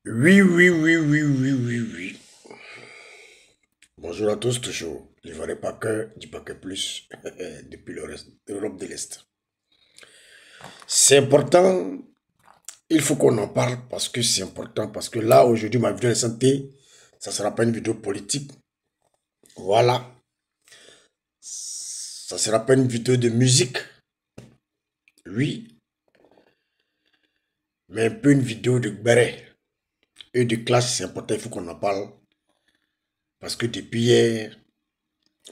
Oui, oui, oui, oui, oui, oui, oui. Bonjour à tous, toujours. L'Ivoire pas que, du pas que plus, depuis le reste, l'Europe de l'Est. C'est important, il faut qu'on en parle parce que c'est important, parce que là, aujourd'hui, ma vidéo de santé, ça sera pas une vidéo politique. Voilà. Ça sera pas une vidéo de musique. Oui, mais un peu une vidéo de béret et de classe, c'est important, il faut qu'on en parle. Parce que depuis hier,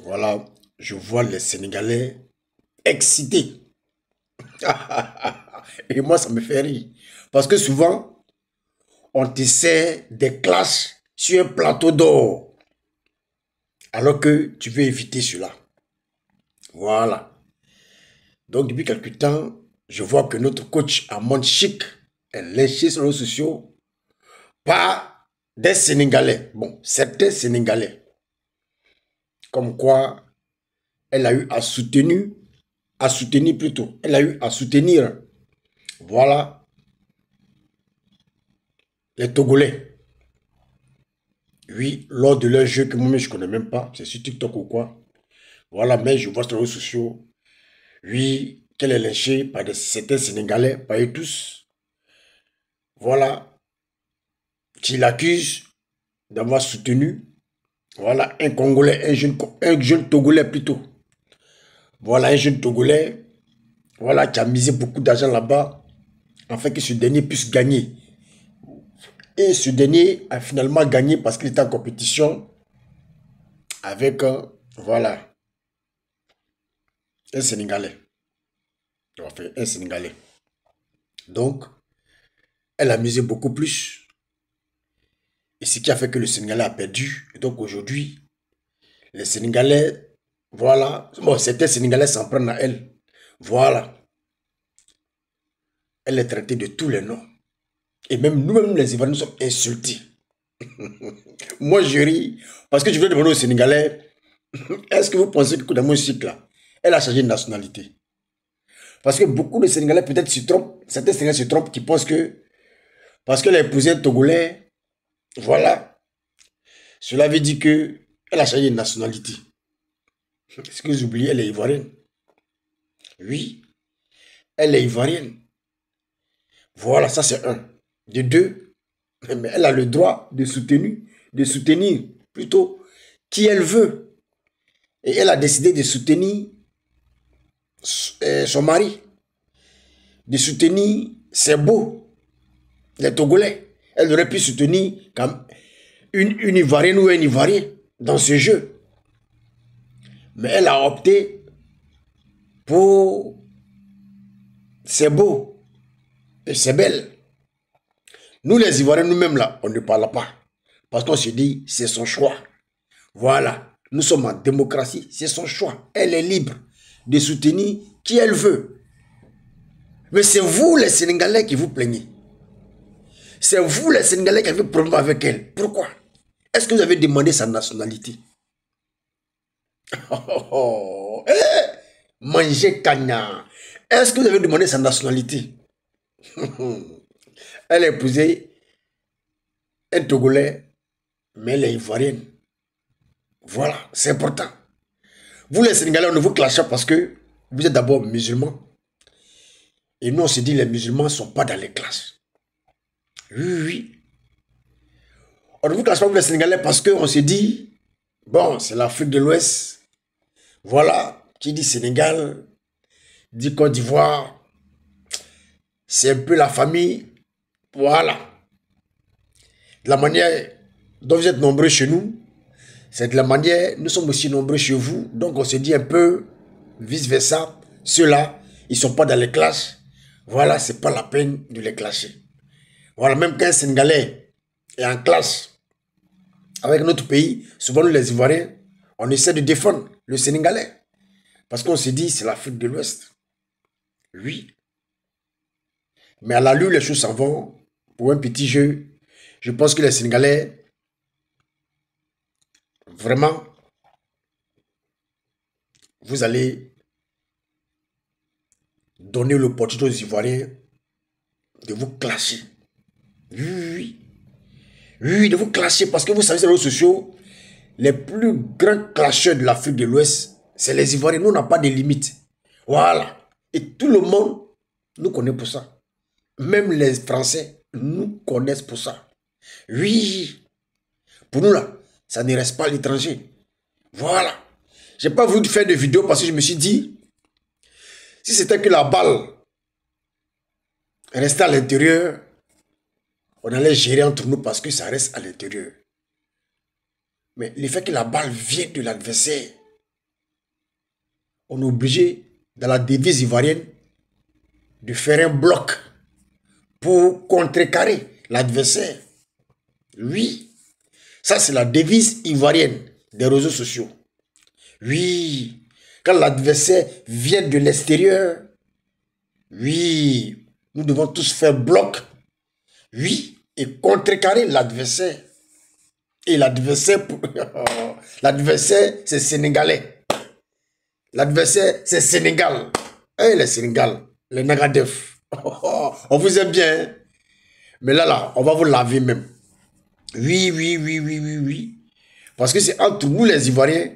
voilà, je vois les Sénégalais excités. Et moi, ça me fait rire. Parce que souvent, on te sert des clashs sur un plateau d'or. Alors que tu veux éviter cela. Voilà. Donc, depuis quelque temps, je vois que notre coach Amon Chic est léché sur les réseaux sociaux par des Sénégalais. Bon, certains Sénégalais. Comme quoi, elle a eu à soutenir plutôt. Elle a eu à soutenir, voilà, les Togolais. Oui, lors de leur jeu que moi-même je ne connais même pas, c'est sur TikTok ou quoi. Voilà, mais je vois sur les réseaux sociaux, oui, qu'elle est lynchée par certains Sénégalais, pas eux tous. Voilà, qui l'accusent d'avoir soutenu, voilà, un Congolais, un jeune Togolais plutôt. Voilà, un jeune Togolais, voilà, qui a misé beaucoup d'argent là-bas, afin que ce dernier puisse gagner. Et ce dernier a finalement gagné parce qu'il était en compétition avec, voilà, un Sénégalais. Enfin, un Sénégalais. Donc, elle a misé beaucoup plus. Et ce qui a fait que le Sénégalais a perdu. Et donc aujourd'hui, les Sénégalais, voilà, bon, certains Sénégalais s'en prennent à elle. Voilà, elle est traitée de tous les noms. Et même nous-mêmes, les Ivoiriens, nous sommes insultés. Moi, je ris parce que je vais demander aux Sénégalais, est-ce que vous pensez que dans mon cycle, là, elle a changé de nationalité? Parce que beaucoup de Sénégalais peut-être se trompent, certains Sénégalais se trompent qui pensent que parce qu'elle a épousé un Togolais, voilà, cela veut dire que elle a changé de nationalité. Est-ce que vous oubliez, elle est ivoirienne? Oui, elle est ivoirienne. Voilà, ça c'est un. De deux, mais elle a le droit de soutenir plutôt qui elle veut. Et elle a décidé de soutenir son mari, de soutenir ses beaux, les Togolais. Elle aurait pu soutenir comme une Ivoirienne ou un Ivoirien dans ce jeu. Mais elle a opté pour ses beaux et ses belles. Nous les Ivoiriens, nous-mêmes là, on ne parle pas. Parce qu'on se dit, c'est son choix. Voilà, nous sommes en démocratie, c'est son choix. Elle est libre de soutenir qui elle veut. Mais c'est vous les Sénégalais qui vous plaignez. C'est vous les Sénégalais qui avez problème avec elle. Pourquoi? Est-ce que vous avez demandé sa nationalité? Oh, eh, manger Kanya. Est-ce que vous avez demandé sa nationalité? Elle a épousé un Togolais, mais elle est ivoirienne. Voilà, c'est important. Vous les Sénégalais, on ne vous clash pas parce que vous êtes d'abord musulmans. Et nous, on se dit les musulmans ne sont pas dans les classes. Oui, oui, oui. On ne vous classe pas pour les Sénégalais parce qu'on se dit, bon, c'est l'Afrique de l'Ouest. Voilà, qui dit Sénégal, dit Côte d'Ivoire. C'est un peu la famille. Voilà. De la manière dont vous êtes nombreux chez nous, c'est de la manière, nous sommes aussi nombreux chez vous. Donc on se dit un peu vice-versa. Ceux-là, ils ne sont pas dans les classes. Voilà, c'est pas la peine de les clasher. Voilà, même qu'un Sénégalais est en classe avec notre pays, souvent nous les Ivoiriens, on essaie de défendre le Sénégalais. Parce qu'on se dit, c'est l'Afrique de l'Ouest. Oui. Mais à la lue, les choses s'en vont. Pour un petit jeu, je pense que les Sénégalais, vraiment, vous allez donner l'opportunité aux Ivoiriens de vous clasher. Oui, oui, oui. Oui, de vous clasher parce que vous savez, sur les réseaux sociaux, les plus grands clasheurs de l'Afrique de l'Ouest, c'est les Ivoiriens. Nous, on n'a pas de limites. Voilà. Et tout le monde nous connaît pour ça. Même les Français nous connaissent pour ça. Oui. Pour nous, là, ça ne reste pas à l'étranger. Voilà. Je n'ai pas voulu faire de vidéo parce que je me suis dit, si c'était que la balle restait à l'intérieur, on allait gérer entre nous parce que ça reste à l'intérieur. Mais le fait que la balle vient de l'adversaire, on est obligé, dans la devise ivoirienne, de faire un bloc pour contrecarrer l'adversaire. Oui, ça c'est la devise ivoirienne des réseaux sociaux. Oui, quand l'adversaire vient de l'extérieur, oui, nous devons tous faire bloc, oui, et contrecarrer l'adversaire. Et l'adversaire, l'adversaire, c'est sénégalais. L'adversaire, c'est Sénégal. Et les Sénégal, les Nagadef. On vous aime bien. Hein? Mais là, on va vous laver même. Oui, oui, oui, oui, oui, oui. Parce que c'est entre nous les Ivoiriens,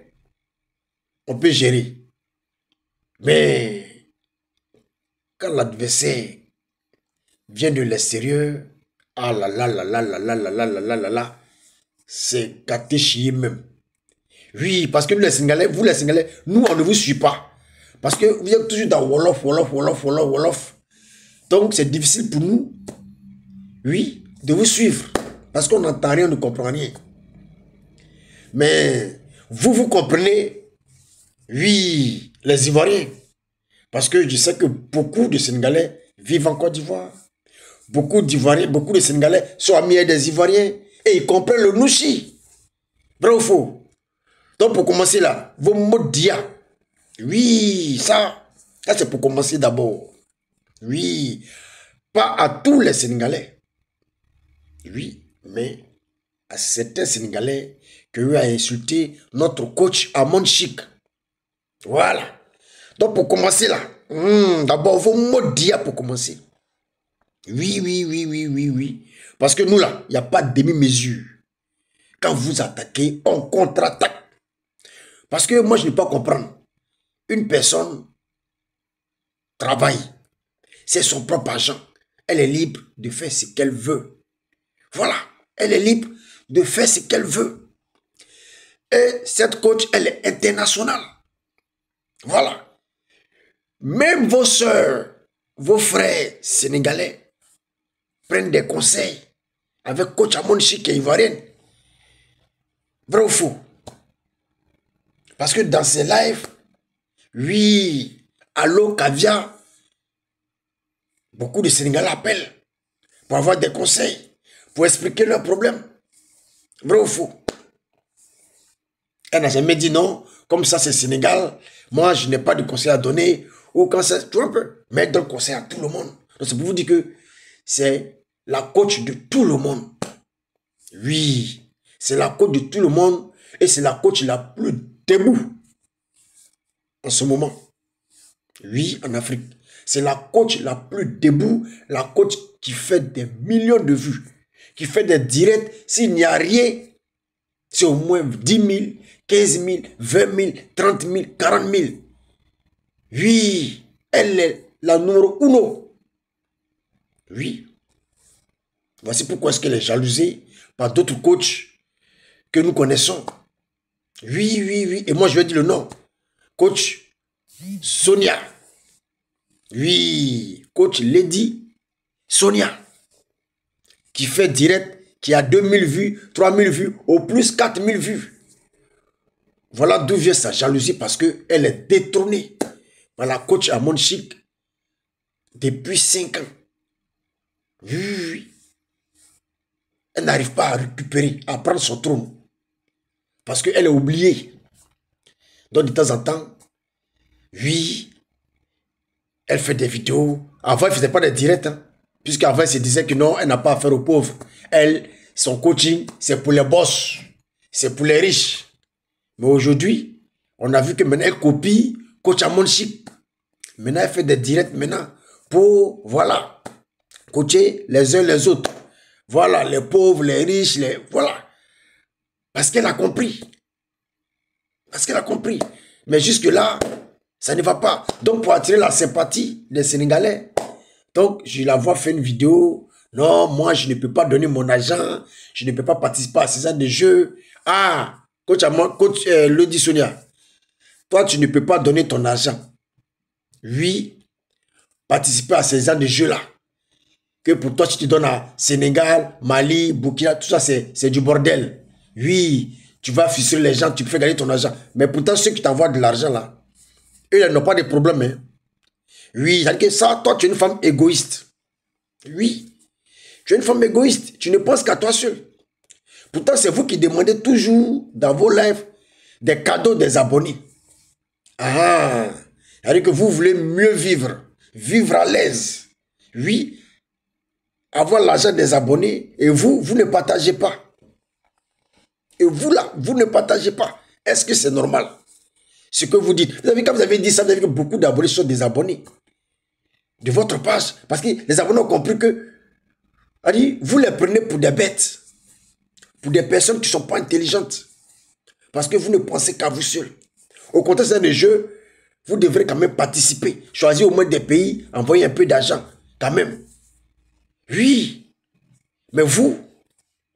on peut gérer. Mais quand l'adversaire vient de l'extérieur, ah là là là là là là là là là là là là, c'est gâté chier même. Oui, parce que nous les Sénégalais, vous les Sénégalais, nous on ne vous suit pas. Parce que vous êtes toujours dans Wolof, Wolof, Wolof, Wolof, Wolof. Donc c'est difficile pour nous, oui, de vous suivre. Parce qu'on n'entend rien, on ne comprend rien. Mais vous, vous comprenez, oui, les Ivoiriens. Parce que je sais que beaucoup de Sénégalais vivent en Côte d'Ivoire. Beaucoup d'Ivoiriens, beaucoup de Sénégalais sont amis des Ivoiriens. Et ils comprennent le nouchi. Vrai ou faux? Donc pour commencer là, vos mots dia. Oui, ça c'est pour commencer d'abord. Oui, pas à tous les Sénégalais. Oui, mais à certains Sénégalais qui ont insulté notre coach Amon Chic. Voilà. Donc pour commencer là, d'abord vos mots dia pour commencer. Oui, oui, oui, oui, oui, oui. Parce que nous là, il n'y a pas de demi-mesure. Quand vous attaquez, on contre-attaque. Parce que moi, je ne peux pas comprendre. Une personne travaille. C'est son propre argent. Elle est libre de faire ce qu'elle veut. Voilà. Elle est libre de faire ce qu'elle veut. Et cette coach, elle est internationale. Voilà. Même vos soeurs, vos frères sénégalais prennent des conseils avec coach Amon Chic et ivoirienne. Vrai ou faux? Parce que dans ces lives, oui, allô, caviar, beaucoup de Sénégalais appellent pour avoir des conseils, pour expliquer leurs problèmes. Vrai ou faux? Elle n'a jamais dit non, comme ça c'est Sénégal, moi je n'ai pas de conseil à donner, ou quand c'est, tu vois un peu, mais elle donne conseil à tout le monde. Donc c'est pour vous dire que c'est la coach de tout le monde. Oui, c'est la coach de tout le monde et c'est la coach la plus debout en ce moment. Oui, en Afrique. C'est la coach la plus debout, la coach qui fait des millions de vues, qui fait des directs. S'il n'y a rien, c'est au moins 10 000, 15 000, 20 000, 30 000, 40 000. Oui, elle est la numéro 1. Oui. Voici pourquoi est-ce qu'elle est jalousée par d'autres coachs que nous connaissons. Oui, oui, oui. Et moi, je vais dire le nom. Coach Sonia. Oui, coach Lady Sonia. Qui fait direct, qui a 2000 vues, 3000 vues, au plus 4000 vues. Voilà d'où vient sa jalousie parce qu'elle est détrônée par la coach Amon Chic depuis 5 ans. Oui. Elle n'arrive pas à récupérer, à prendre son trône. Parce qu'elle est oubliée. Donc de temps en temps, oui, elle fait des vidéos. Avant, elle ne faisait pas des directs. Hein, puisqu'avant, elle se disait que non, elle n'a pas affaire aux pauvres. Elle, son coaching, c'est pour les boss. C'est pour les riches. Mais aujourd'hui, on a vu que maintenant, elle copie coach Amon Chic. Maintenant, elle fait des directs maintenant pour, voilà, coacher les uns les autres. Voilà, les pauvres, les riches, les... Voilà. Parce qu'elle a compris. Parce qu'elle a compris. Mais jusque-là, ça ne va pas. Donc, pour attirer la sympathie des Sénégalais, donc, je la vois faire une vidéo. Non, moi, je ne peux pas donner mon argent. Je ne peux pas participer à ces genres de jeux. Ah, coach, Lodi Sonia, toi, tu ne peux pas donner ton argent. Oui, participer à ces genres de jeux-là. Que pour toi, si tu donnes à Sénégal, Mali, Burkina, tout ça, c'est du bordel. Oui, tu vas frustrer les gens, tu peux gagner ton argent. Mais pourtant, ceux qui t'envoient de l'argent, là, eux, ils n'ont pas de problème. Hein. Oui, c'est-à-dire que ça, toi, tu es une femme égoïste. Oui, tu es une femme égoïste. Tu ne penses qu'à toi seul. Pourtant, c'est vous qui demandez toujours dans vos lives des cadeaux des abonnés. Ah, c'est-à-dire que vous voulez mieux vivre, vivre à l'aise. Oui, avoir l'argent des abonnés et vous ne partagez pas. Et vous là, vous ne partagez pas. Est-ce que c'est normal? Ce que vous dites. Vous savez, quand vous avez dit ça, vous avez vu que beaucoup d'abonnés sont des abonnés de votre page. Parce que les abonnés ont compris que vous les prenez pour des bêtes. Pour des personnes qui ne sont pas intelligentes. Parce que vous ne pensez qu'à vous seul. Au contraire, c'est des jeux, vous devrez quand même participer. Choisir au moins des pays, envoyer un peu d'argent. Quand même. Oui. Mais vous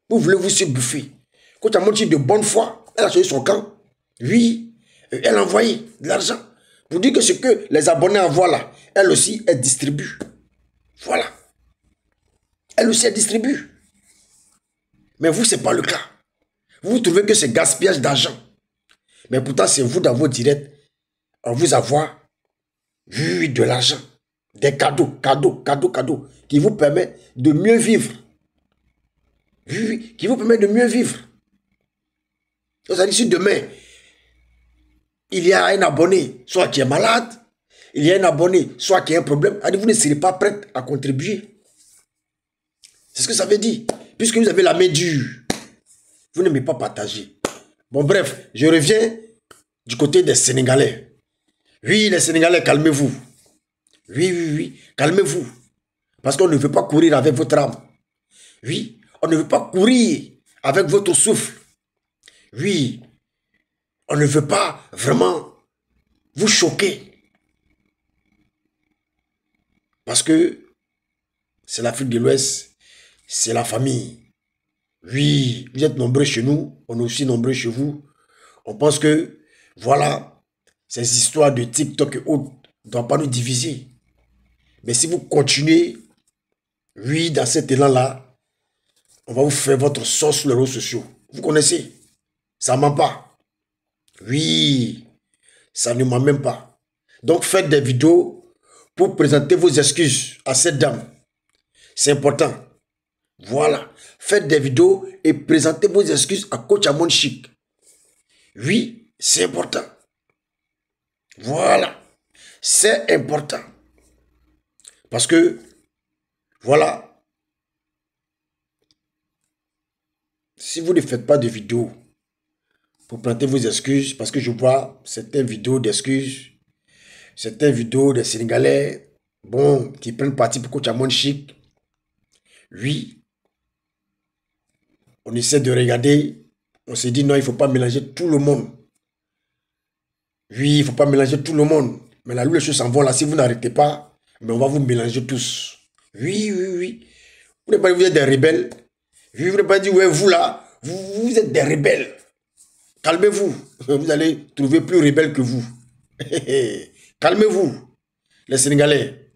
voulez vous surbouffer. Quand tu as montré de bonne foi, elle a choisi son camp. Oui. Elle a envoyé de l'argent. Pour dire que ce que les abonnés envoient là, elle aussi, elle distribue. Voilà. Elle aussi, elle distribue. Mais vous, ce n'est pas le cas. Vous trouvez que c'est gaspillage d'argent. Mais pourtant, c'est vous dans vos directs, on vous avoir vu de l'argent, des cadeaux, qui vous permettent de mieux vivre. Oui, qui vous permettent de mieux vivre. C'est-à-dire, si demain, il y a un abonné, soit qui est malade, il y a un abonné, soit qui a un problème, vous ne serez pas prêt à contribuer. C'est ce que ça veut dire. Puisque vous avez la main dure, vous n'aimez pas partager. Bon, bref, je reviens du côté des Sénégalais. Oui, les Sénégalais, calmez-vous. Oui, calmez-vous. Parce qu'on ne veut pas courir avec votre âme. Oui, on ne veut pas courir avec votre souffle. Oui, on ne veut pas vraiment vous choquer. Parce que c'est l'Afrique de l'Ouest, c'est la famille. Oui, vous êtes nombreux chez nous, on est aussi nombreux chez vous. On pense que, voilà, ces histoires de TikTok et autres ne doivent pas nous diviser. Mais si vous continuez, oui, dans cet élan-là, on va vous faire votre sauce sur les réseaux sociaux. Vous connaissez? Ça ne ment pas. Oui, ça ne ment même pas. Donc faites des vidéos pour présenter vos excuses à cette dame. C'est important. Voilà. Faites des vidéos et présentez vos excuses à Coach Amon Chic. Oui, c'est important. Voilà. C'est important. Parce que, voilà, si vous ne faites pas de vidéos pour présenter vos excuses, parce que je vois certaines vidéos d'excuses, certaines vidéos des Sénégalais, bon, qui prennent parti pour Coach Amon Chic. Oui, on essaie de regarder, on se dit non, il ne faut pas mélanger tout le monde. Oui, il ne faut pas mélanger tout le monde. Mais là, où les choses s'en vont là, si vous n'arrêtez pas, mais on va vous mélanger tous. Oui. Vous n'êtes pas dit vous êtes des rebelles. Oui, vous n'êtes pas dit, ouais, vous là, vous êtes des rebelles. Calmez-vous. Vous allez trouver plus rebelles que vous. Calmez-vous, les Sénégalais.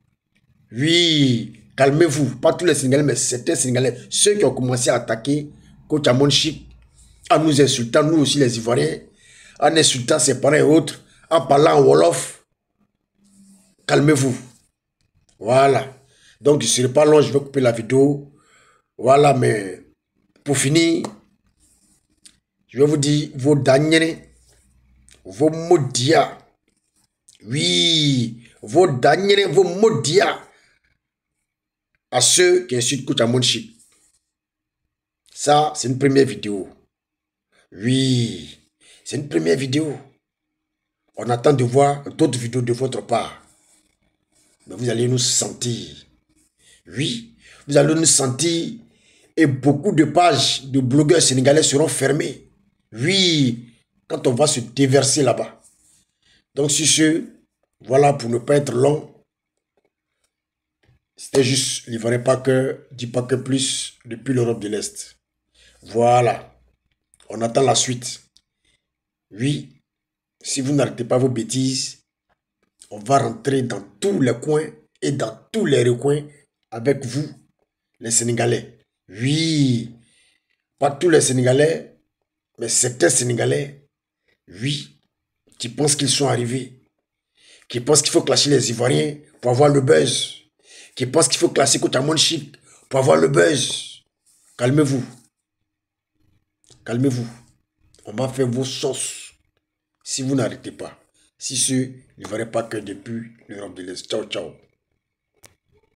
Oui, calmez-vous. Pas tous les Sénégalais, mais certains Sénégalais. Ceux qui ont commencé à attaquer Coach Amon Chic, en nous insultant, nous aussi les Ivoiriens, en insultant ses parents et autres, en parlant en Wolof. Calmez-vous. Voilà. Donc, je ne serai pas long, je vais couper la vidéo. Voilà, mais pour finir, je vais vous dire vos derniers, vos maudits. Oui, vos derniers, vos maudits à ceux qui insultent Coach Amon Chic. Ça, c'est une première vidéo. Oui, c'est une première vidéo. On attend de voir d'autres vidéos de votre part. Mais vous allez nous sentir. Oui, vous allez nous sentir Et beaucoup de pages de blogueurs sénégalais seront fermées. Oui, quand on va se déverser là-bas. Donc sur ce, voilà, pour ne pas être long, c'était juste livrer pas que, dis pas que plus depuis l'Europe de l'Est. Voilà, on attend la suite. Oui, si vous n'arrêtez pas vos bêtises, on va rentrer dans tous les coins et dans tous les recoins avec vous, les Sénégalais. Oui, pas tous les Sénégalais, mais certains Sénégalais, oui, qui pensent qu'ils sont arrivés, qui pensent qu'il faut clasher les Ivoiriens pour avoir le buzz, qui pensent qu'il faut classer Kotamon Chic pour avoir le buzz. Calmez-vous, calmez-vous. On va faire vos sauces si vous n'arrêtez pas. Si ce, il ne verrait pas que depuis l'Europe de l'Est. Ciao, ciao.